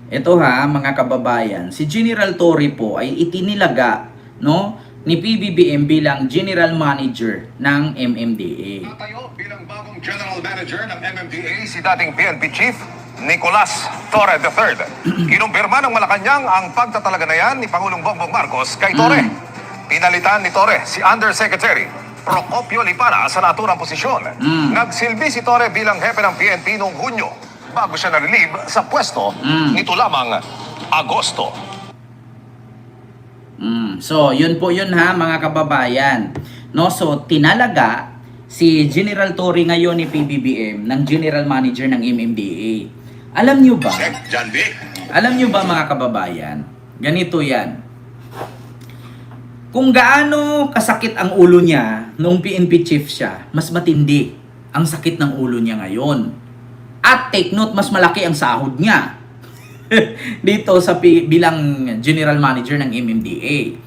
Ito ha, mga kababayan, si General Torre po ay itinilaga, no, ni PBBM bilang General Manager ng MMDA. Natayo bilang bagong General Manager ng MMDA si dating PNP Chief Nicolas Torre III. Kinumpirma ng Malacanang ang pagtatalaga na yan ni Pangulong Bongbong Marcos kay Torre. Pinalitan ni Torre si Undersecretary Procopio Lipara sa naturang posisyon. Nagsilbi si Torre bilang hepe ng PNP noong Hunyo bago siya na-relieve sa pwesto nito lamang Agosto. So, yun po yun ha, mga kababayan. No, so tinalaga si General Torre ngayon ni PBBM ng General Manager ng MMDA. Alam nyo ba? John Vic. Alam nyo ba, mga kababayan? Ganito yan. Kung gaano kasakit ang ulo niya noong PNP chief siya, mas matindi ang sakit ng ulo niya ngayon. At take note, mas malaki ang sahod niya dito sa bilang General Manager ng MMDA.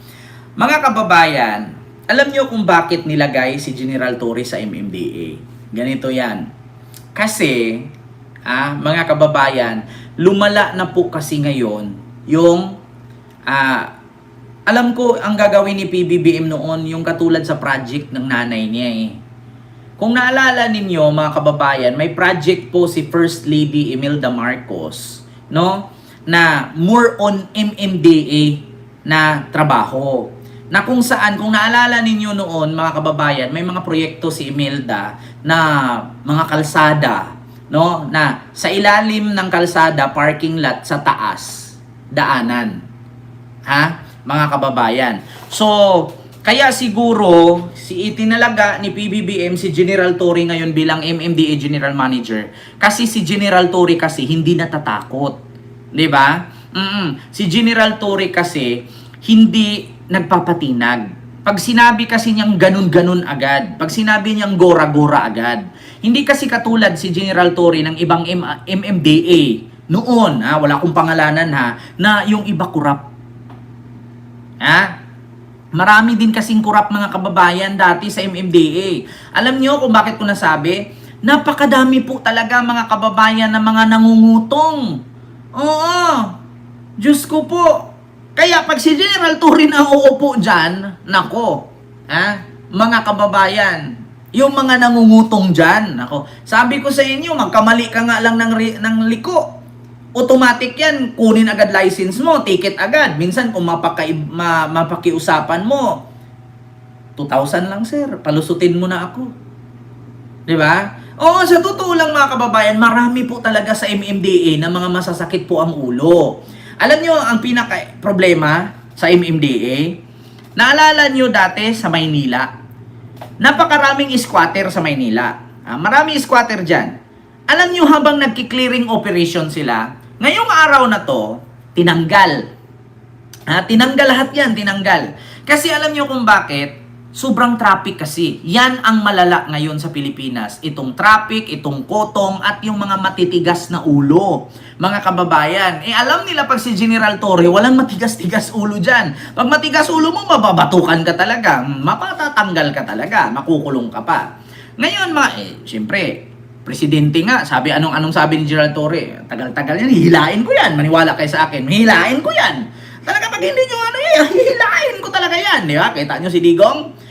Mga kababayan, alam nyo kung bakit nilagay si General Torre sa MMDA? Ganito yan. Kasi, mga kababayan, lumala na po kasi ngayon yung alam ko ang gagawin ni PBBM noon yung katulad sa project ng nanay niya eh. Kung naalala ninyo, mga kababayan, may project po si First Lady Imelda Marcos, no, na more on MMDA na trabaho. Na kung saan, kung naalala ninyo noon, mga kababayan, may mga proyekto si Imelda na mga kalsada, no, na sa ilalim ng kalsada, parking lot, sa taas, daanan. Ha? Mga kababayan. So, kaya siguro, itinalaga ni PBBM si General Torre ngayon bilang MMDA General Manager. Kasi si General Torre kasi hindi natatakot. Diba? Si General Torre kasi hindi nagpapatinag. Pag sinabi kasi niyang ganun-ganun agad. Pag sinabi niyang gora-gora agad. Hindi kasi katulad si General Torre ng ibang MMDA noon, wala akong pangalanan na yung iba kurap. Marami din kasing kurap, mga kababayan, dati sa MMDA. Alam nyo kung bakit ko nasabi? Napakadami po talaga, mga kababayan, na mga nangungutong. Oo. Diyos ko po. Kaya pag si General Torre na uupo dyan, nako, mga kababayan, yung mga nangungutong dyan, nako, sabi ko sa inyo, magkamali ka nga lang ng liko. Automatic yan, kunin agad license mo, ticket agad. Minsan kung mapakiusapan mo, 2,000 lang sir, palusutin mo na ako. Diba? Oo, sa totoo lang, mga kababayan, marami po talaga sa MMDA na mga masasakit po ang ulo. Alam nyo, ang pinaka-problema sa MMDA, naalala nyo dati sa Maynila, napakaraming squatter sa Maynila. Maraming squatter dyan. Alam nyo, habang nagki-clearing operation sila, ngayong araw na to, tinanggal. Tinanggal lahat yan, tinanggal. Kasi alam nyo kung bakit? Sobrang traffic kasi. Yan ang malala ngayon sa Pilipinas. Itong traffic, itong kotong, at yung mga matitigas na ulo. Mga kababayan, alam nila pag si General Torre, walang matigas-tigas ulo dyan. Pag matigas ulo mo, mababatukan ka talaga. Mapatatanggal ka talaga. Makukulong ka pa. Ngayon, siyempre, presidente nga, anong sabi ni General Torre? Tagal-tagal yan, hihilain ko yan. Maniwala kayo sa akin, hihilain ko yan. Talaga pag hindi nyo hihilain ko talaga yan. Di ba? Kita nyo si Digong?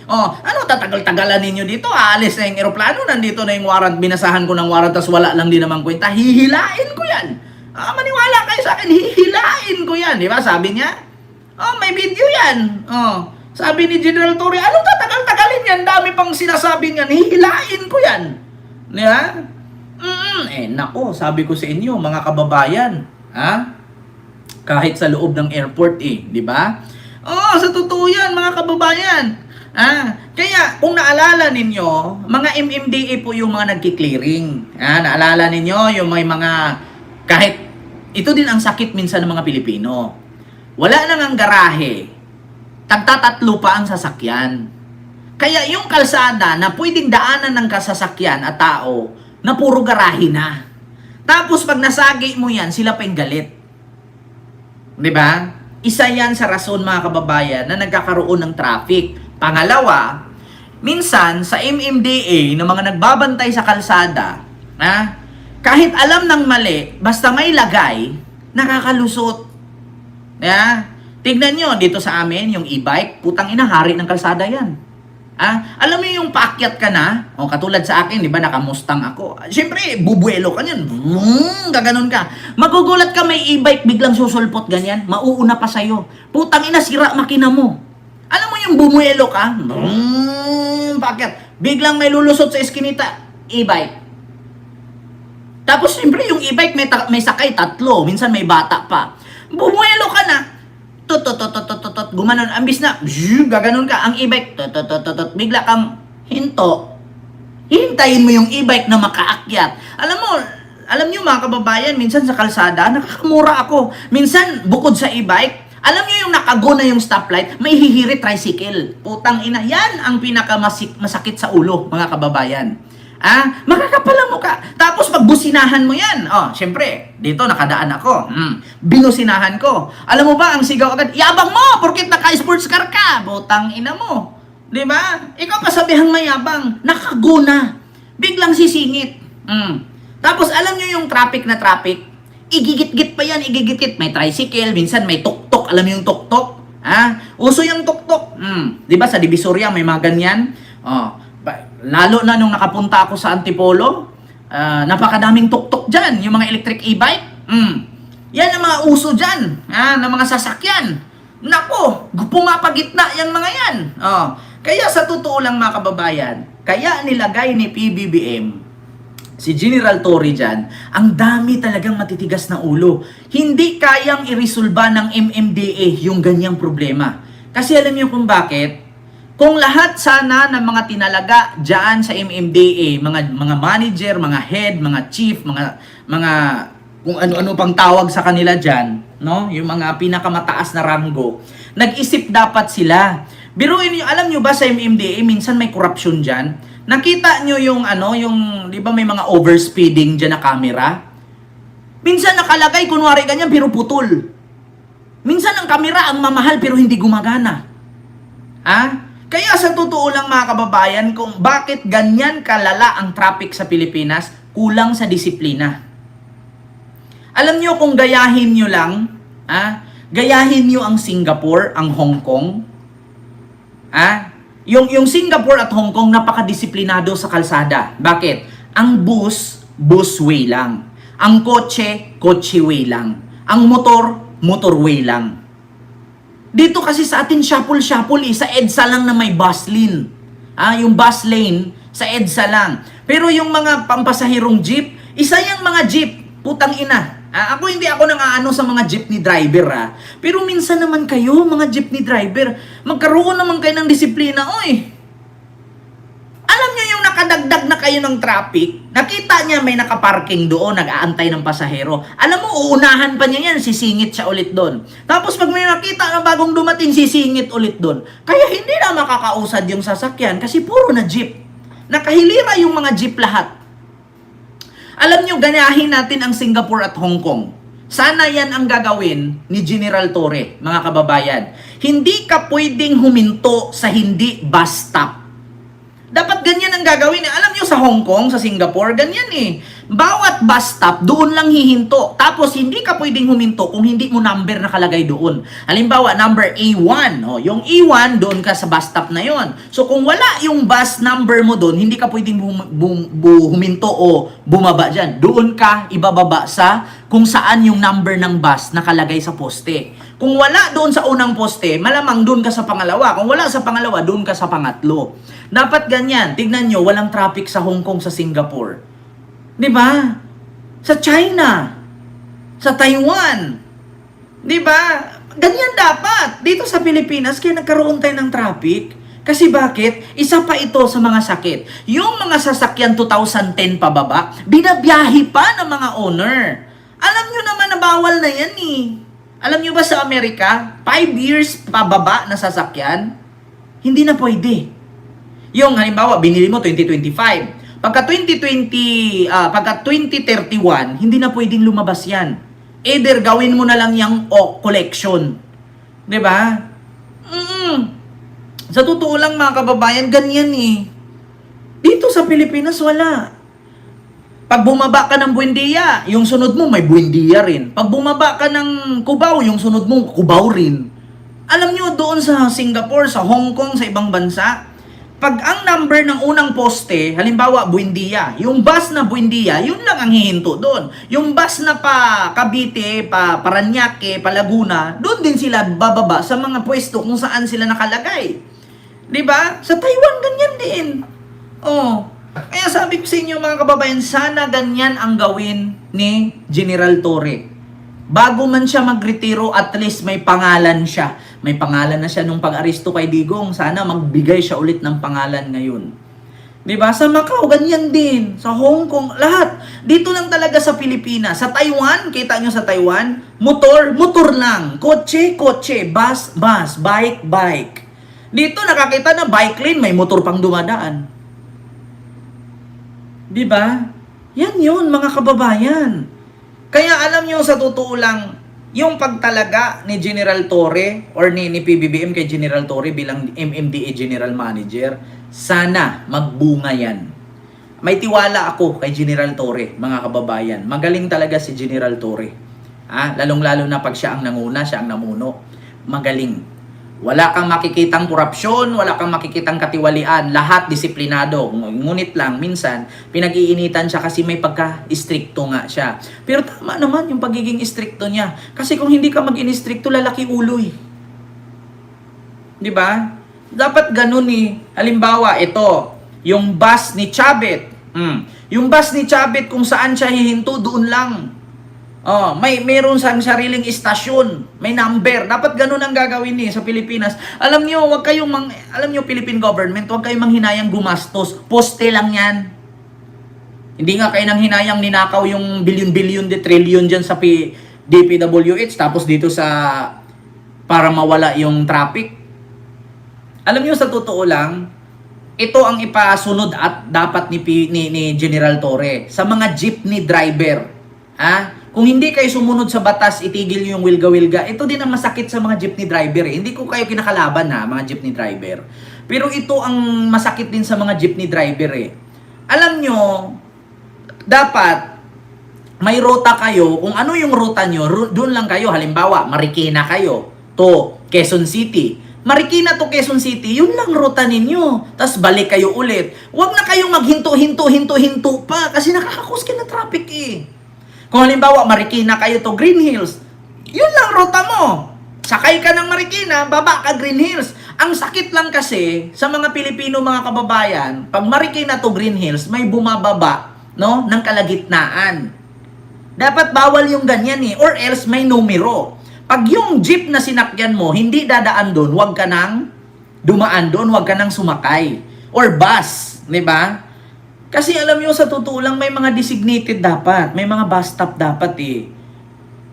Tatagal-tagalan ninyo dito? Aalis na yung eroplano, nandito na yung warrant, binasahan ko ng warrant, tas wala lang din naman kwenta. Hihilain ko yan. Maniwala kayo sa akin, hihilain ko yan. Di ba? Sabi niya, may video yan. Sabi ni General Torre, anong tatagal-tagalin yan? Dami pang sinasabi niyan, hihilain ko yan. Di ba? Nako, sabi ko sa inyo, mga kababayan, kahit sa loob ng airport di ba? Sa totoo yan, mga kababayan. Kaya, kung naalala ninyo, mga MMDA po yung mga nagki-clearing. Naalala ninyo, yung may mga, kahit, ito din ang sakit minsan ng mga Pilipino. Wala nang ang garahe, tagtatatlo pa ang sasakyan. Kaya yung kalsada na pwedeng daanan ng kasasakyan at tao, na puro garahe na. Tapos pag nasagi mo yan, sila pa yung galit. Diba? Isa yan sa rason, mga kababayan, na nagkakaroon ng traffic. Pangalawa, minsan sa MMDA na mga nagbabantay sa kalsada, kahit alam ng mali, basta may lagay, Nakakalusot. Tignan nyo, dito sa amin, yung e-bike, putang ina, hari ng kalsada yan. Alam mo yung paakyat ka na, katulad sa akin, di ba, nakamustang ako. Siyempre, bubuelo ka niyan. Gaganon ka. Magugulat ka, may e-bike, biglang susulpot ganyan. Mauuna pa sa'yo. Putang ina, sira makina mo. Alam mo yung bumuelo ka, paakyat. Biglang may lulusot sa eskinita, e-bike. Tapos, siyempre, yung e-bike, may sakay, 3. Minsan may bata pa. Bumuelo ka na. Gumanon, ambis na, gaganon ka, ang e-bike, bigla kang hinto. Hintayin mo yung e-bike na makaakyat. Alam nyo mga kababayan, minsan sa kalsada, nakakamura ako. Minsan, bukod sa e-bike, alam nyo yung nakago na yung stoplight, may hihirit tricycle. Putang ina, yan ang pinakamasakit sa ulo, mga kababayan. Makakapal mo ka. Tapos pagbusinahan mo yan. Syempre, dito nakadaan ako. Binusinahan ko. Alam mo ba, ang sigaw agad, yabang mo, porkit naka-sports car ka. Butang ina mo. Di ba? Ikaw pasabihang mayabang. Nakaguna. Biglang sisingit. Tapos alam nyo yung traffic na traffic, igigit-git pa yan, igigit-git. May tricycle, minsan may tuk-tuk. Alam mo yung tuk-tuk? Uso yung tuk-tuk. Di ba sa Divisoria may mga ganyan? Lalo na nung nakapunta ako sa Antipolo, napakadaming tuk-tuk dyan, yung mga electric e-bike. Yan ang mga uso dyan, ng mga sasakyan. Nako, pumapagitna yung mga yan. Kaya sa totoo lang mga kababayan, kaya nilagay ni PBBM, si General Torre dyan, ang dami talagang matitigas na ulo. Hindi kayang irisolba ng MMDA yung ganyang problema. Kasi alam niyo kung bakit? Kung lahat sana ng mga tinalaga dyan sa MMDA, mga manager, mga head, mga chief, mga kung ano-ano pang tawag sa kanila dyan, no? Yung mga pinakamataas na ranggo, nag-isip dapat sila. Biruin niyo, alam niyo ba sa MMDA, minsan may corruption dyan? Nakita niyo yung di ba may mga overspeeding dyan na camera? Minsan nakalagay, kunwari ganyan, pero putol. Minsan ang camera ang mamahal pero hindi gumagana. Kaya sa totoo lang mga kababayan, kung bakit ganyan kalala ang traffic sa Pilipinas, kulang sa disiplina. Alam nyo kung gayahin nyo lang, gayahin nyo ang Singapore, ang Hong Kong. Yung Singapore at Hong Kong napakadisiplinado sa kalsada. Bakit? Ang busway lang. Ang kotse way lang. Ang motorway lang. Dito kasi sa atin, shuffle sa EDSA lang na may bus lane. Yung bus lane, sa EDSA lang. Pero yung mga pampasahirong jeep, isa yung mga jeep, putang ina. Hindi ako nang sa mga jeepney driver, Pero minsan naman kayo, mga jeepney driver, magkaroon naman kayo ng disiplina, oy. Alam nyo yung nakadagdag na kayo ng traffic, nakita niya may nakaparking doon, nag-aantay ng pasahero. Alam mo, uunahan pa niya yan, sisingit siya ulit doon. Tapos pag may nakita na bagong dumating, sisingit ulit doon. Kaya hindi na makakausad yung sasakyan kasi puro na jeep. Nakahilira yung mga jeep lahat. Alam nyo, ganahin natin ang Singapore at Hong Kong. Sana yan ang gagawin ni General Torre, mga kababayan. Hindi ka pwedeng huminto sa hindi bus stop. Dapat ganyan ang gagawin. Alam nyo sa Hong Kong, sa Singapore, ganyan eh. Bawat bus stop, doon lang hihinto. Tapos hindi ka pwedeng huminto kung hindi mo number nakalagay doon. Halimbawa, number A1. Yung A1, doon ka sa bus stop na yon. So kung wala yung bus number mo doon, hindi ka pwedeng huminto o bumaba dyan. Doon ka ibababa sa kung saan yung number ng bus nakalagay sa poste. Kung wala doon sa unang poste, malamang doon ka sa pangalawa. Kung wala sa pangalawa, doon ka sa pangatlo. Dapat ganyan. Tignan nyo, walang traffic sa Hong Kong, sa Singapore. Di ba? Sa China. Sa Taiwan. Di ba? Ganyan dapat. Dito sa Pilipinas, kaya nagkaroon tayo ng traffic. Kasi bakit? Isa pa ito sa mga sakit. Yung mga sasakyan 2010 pababa, binabiyahe pa ng mga owner. Alam nyo naman na bawal na yan eh. Alam nyo ba sa Amerika, 5 years pababa na sasakyan, hindi na pwede. Yung halimbawa, binili mo 2025. Pagka 2031, hindi na pwedeng lumabas yan. Either gawin mo na lang yung collection. 'Di ba? Sa totoo lang mga kababayan, ganyan eh. Dito sa Pilipinas, wala. Pag bumaba ka ng Buendia, yung sunod mo may Buendia rin. Pag bumaba ka ng Cubao, yung sunod mo Cubao rin. Alam nyo, doon sa Singapore, sa Hong Kong, sa ibang bansa, pag ang number ng unang poste, halimbawa Buendia, yung bus na Buendia, yun lang ang hihinto doon. Yung bus na pa Cavite, pa Parañaque, pa Laguna, doon din sila bababa sa mga pwesto kung saan sila nakalagay. 'Di ba? Sa Taiwan ganyan din. Oh. Kaya sabi ko sa inyo mga kababayan, sana ganyan ang gawin ni General Torre. Bago man siya magretiro, at least may pangalan siya. May pangalan na siya nung pag-aresto kay Digong. Sana magbigay siya ulit ng pangalan ngayon. Diba? Sa Macau, ganyan din. Sa Hong Kong, lahat. Dito lang talaga sa Pilipinas. Sa Taiwan, kita nyo sa Taiwan, motor lang. Kotse, bus, bike. Dito nakakita na bike lane, may motor pang dumadaan. Diba? Yan yun, mga kababayan. Kaya alam nyo, sa totoo lang, yung pagtalaga ni General Torre or ni PBBM kay General Torre bilang MMDA General Manager, sana magbunga yan. May tiwala ako kay General Torre, mga kababayan. Magaling talaga si General Torre. Lalong-lalo na pag siya ang nanguna, siya ang namuno. Magaling. Wala kang makikitang korupsyon, wala kang makikitang katiwalian, lahat disiplinado. Ngunit lang, minsan, pinag-iinitan siya kasi may pagka-istrikto nga siya. Pero tama naman yung pagiging istrikto niya. Kasi kung hindi ka mag-inistrikto, lalaki ulo eh. Di ba? Dapat ganun eh. Halimbawa, ito, yung bus ni Chabet. Yung bus ni Chabet, kung saan siya hihinto, doon lang. Mayroon sang sariling istasyon, may number. Dapat ganun ang gagawin niyo sa Pilipinas. Alam niyo, alam niyo Philippine government, wag kayong manghinayang gumastos. Poste lang 'yan. Hindi nga kayo nang hinayang ninakaw yung bilyon-bilyon de trillion diyan sa DPWH tapos dito sa para mawala yung traffic. Alam niyo, sa totoo lang, ito ang ipasunod at dapat ni General Torre sa mga jeepney driver. Kung hindi kayo sumunod sa batas, itigil yung wilga-wilga. Ito din ang masakit sa mga jeepney driver eh. Hindi ko kayo kinakalaban mga jeepney driver. Pero ito ang masakit din sa mga jeepney driver eh. Alam nyo, dapat may ruta kayo. Kung ano yung ruta nyo, doon lang kayo. Halimbawa, Marikina kayo to Quezon City. Marikina to Quezon City, yun lang ruta ninyo. Tapos balik kayo ulit. Huwag na kayong maghinto pa kasi nakakakos kayo ng traffic eh. Kung halimbawa, Marikina kayo to Green Hills, yun lang ruta mo. Sakay ka ng Marikina, baba ka Green Hills. Ang sakit lang kasi sa mga Pilipino, mga kababayan, pag Marikina to Green Hills, may bumababa ng kalagitnaan. Dapat bawal yung ganyan eh, or else may numero. Pag yung jeep na sinakyan mo, hindi dadaan doon, huwag ka nang dumaan doon, huwag ka nang sumakay. Or bus, di ba? Kasi alam nyo, sa totoo lang, may mga designated dapat. May mga bus stop dapat eh.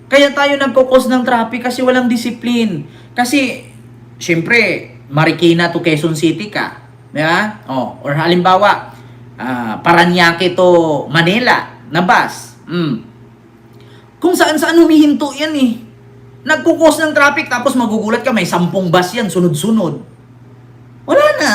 Kaya tayo nagkukos ng traffic kasi walang discipline. Kasi, syempre, Marikina to Quezon City ka. Diba? Or halimbawa, Parañaque to Manila na bus. Kung saan-saan humihinto yan eh. Nagkukos ng traffic tapos magugulat ka, may 10 bus yan, sunod-sunod. Wala na.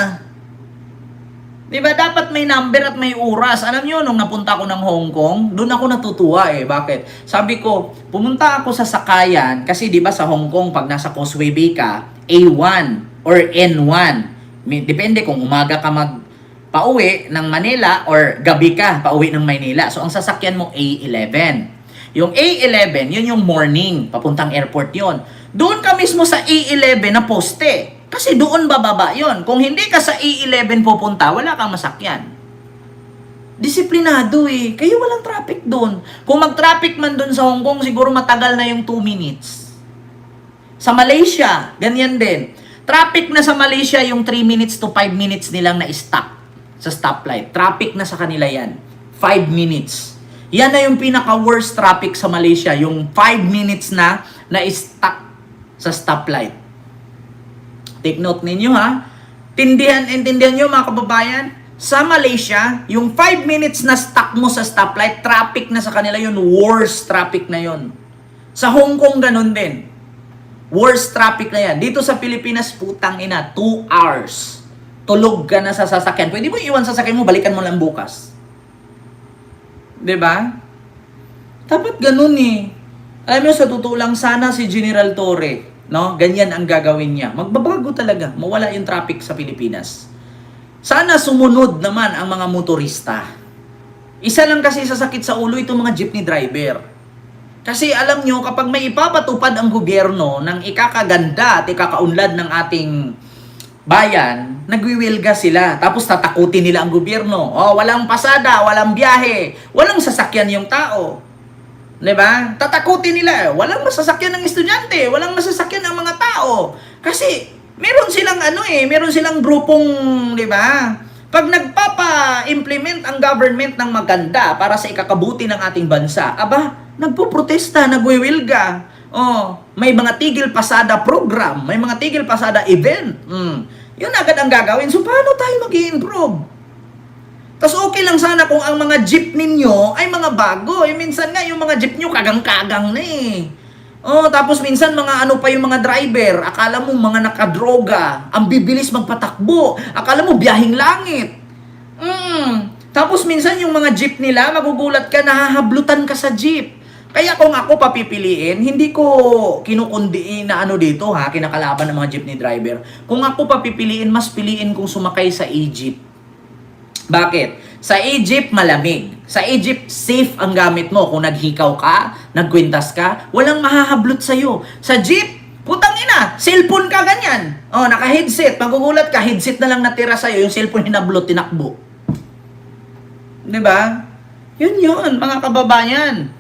Diba, dapat may number at may oras. Alam nyo, nung napunta ako ng Hong Kong, doon ako natutuwa eh. Bakit? Sabi ko, pumunta ako sa sakayan, kasi diba sa Hong Kong, pag nasa Causeway Bay ka, A1 or N1. Depende kung umaga ka pauwi ng Manila or gabi ka pauwi ng Maynila. So, ang sasakyan mo, A11. Yung A11, yun yung morning, papuntang airport yun. Doon ka mismo sa A11 na poste. Kasi doon bababa yon. Kung hindi ka sa A11 pupunta, wala kang masakyan. Disiplinado eh. Kaya walang traffic doon. Kung mag-traffic man doon sa Hong Kong, siguro matagal na yung 2 minutes. Sa Malaysia, ganyan din. Traffic na sa Malaysia, yung 3 minutes to 5 minutes nilang na-stop sa stoplight. Traffic na sa kanila yan. 5 minutes. Yan na yung pinaka-worst traffic sa Malaysia. Yung 5 minutes na na-stuck sa stoplight. Take note ninyo ha. Intindihan nyo mga kababayan. Sa Malaysia, yung 5 minutes na stuck mo sa stoplight, traffic na sa kanila yun. Worst traffic na yun. Sa Hong Kong, ganun din. Worst traffic na yan. Dito sa Pilipinas, putang ina, 2 hours. Tulog ka na sa sasakyan. Pwede mo iwan sa sasakyan mo, balikan mo lang bukas. 'Di ba? Dapat ganun eh. Alam mo, sa totoo lang, sana si General Torre, no? Ganyan ang gagawin niya. Magbabago talaga. Mawala yung traffic sa Pilipinas. Sana sumunod naman ang mga motorista. Isa lang kasi sa sakit sa ulo itong mga jeepney driver. Kasi alam nyo, kapag may ipapatupad ang gobyerno ng ikakaganda at ikakaunlad ng ating bayan, nagwiwilga sila. Tapos tatakutin nila ang gobyerno. Oh, walang pasada, walang biyahe, walang sasakyan yung tao. 'Di ba? Tatakutin nila. Walang masasakyan ng estudyante, walang masasakyan ng mga tao. Kasi meron silang meron silang grupong, 'di ba? Pag nagpapa-implement ang government ng maganda para sa ikakabuti ng ating bansa, aba, nagpoprotesta, nagwiwilga. Oh, may mga tigil pasada program, may mga tigil pasada event. Yun agad ang gagawin. So paano tayo mag-i-improve? Tapos okay lang sana kung ang mga jeep ninyo ay mga bago. Minsan nga yung mga jeep nyo kagang-kagang na eh. Oh, tapos minsan mga pa yung mga driver, akala mo mga nakadroga, ang bibilis magpatakbo, akala mo biyahing langit. Tapos minsan yung mga jeep nila, magugulat ka, nahahablutan ka sa jeep. Kaya kung ako papipiliin, hindi ko kinukundi na dito kinakalaban ng mga jeepney driver. Kung ako papipiliin, mas piliin kong sumakay sa e-jeep. Bakit? Sa e-jeep, malamig. Sa e-jeep, safe ang gamit mo. Kung naghikaw ka, nagkwintas ka, walang mahahablot sa'yo. Sa jeep, putang ina, cellphone ka ganyan. Oh, naka-headset. Magugulat ka, headset na lang natira sa'yo, yung cellphone hinablot, tinakbo. Diba? Yun, mga kababayan.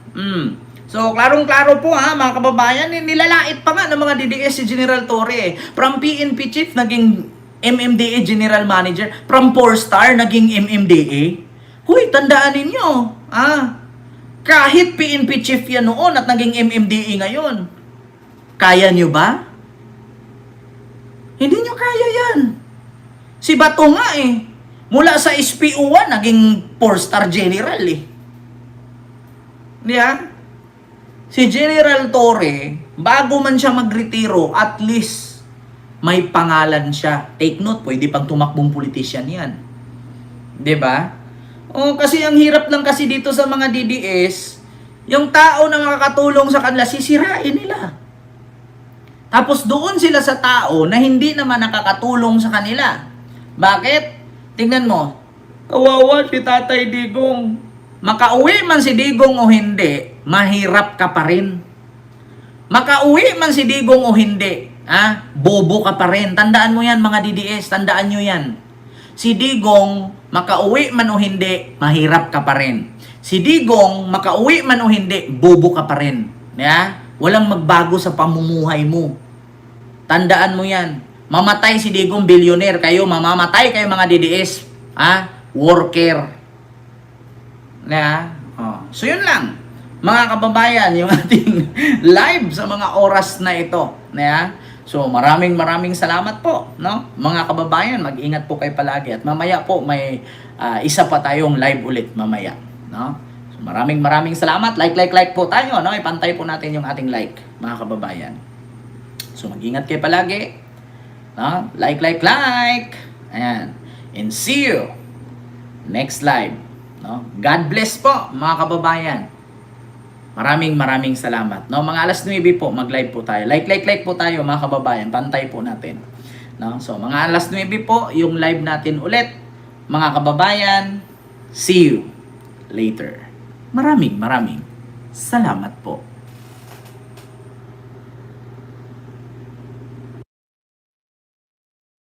So, klarong-klaro po mga kababayan, nilalait pa nga ng mga DDS si General Torre. From PNP Chief, naging MMDA General Manager. From 4-star, naging MMDA. Huy, tandaan ninyo. Kahit PNP Chief yan noon at naging MMDA ngayon. Kaya nyo ba? Hindi nyo kaya yan. Si Bato nga mula sa SPO1, naging 4-star general Diyan? Si General Torre, bago man siya magretiro, at least may pangalan siya. Take note, pwede pang tumakbong politician yan. 'Di ba? Oh, kasi ang hirap lang kasi dito sa mga DDS, yung tao na makakatulong sa kanila, sisirain nila. Tapos doon sila sa tao na hindi naman nakakatulong sa kanila. Bakit? Tingnan mo, kawawa si Tatay Digong. Makauwi man si Digong o hindi, mahirap ka pa rin. Makauwi man si Digong o hindi, bobo ka pa rin. Tandaan mo yan mga DDS, tandaan nyo yan. Si Digong, makauwi man o hindi, mahirap ka pa rin. Si Digong, makauwi man o hindi, bobo ka pa rin. Walang magbago sa pamumuhay mo. Tandaan mo yan. Mamatay si Digong, billionaire. Kayo, mamamatay kayo mga DDS. Worker. So yun lang mga kababayan, yung ating live sa mga oras na ito. So maraming salamat po, no? Mga kababayan, mag-ingat po kayo palagi at mamaya po may isa pa tayong live ulit mamaya, no? So maraming salamat. Like po tayo, no? Ipantay po natin yung ating like, mga kababayan. So mag-ingat kayo palagi, no? Like. Ayan. And see you next live. No? God bless po mga kababayan. Maraming salamat. No, mga alas 9 po mag-live po tayo. Like po tayo mga kababayan. Pantay po natin. No? So mga alas 9 po yung live natin ulit. Mga kababayan, see you later. Maraming salamat po.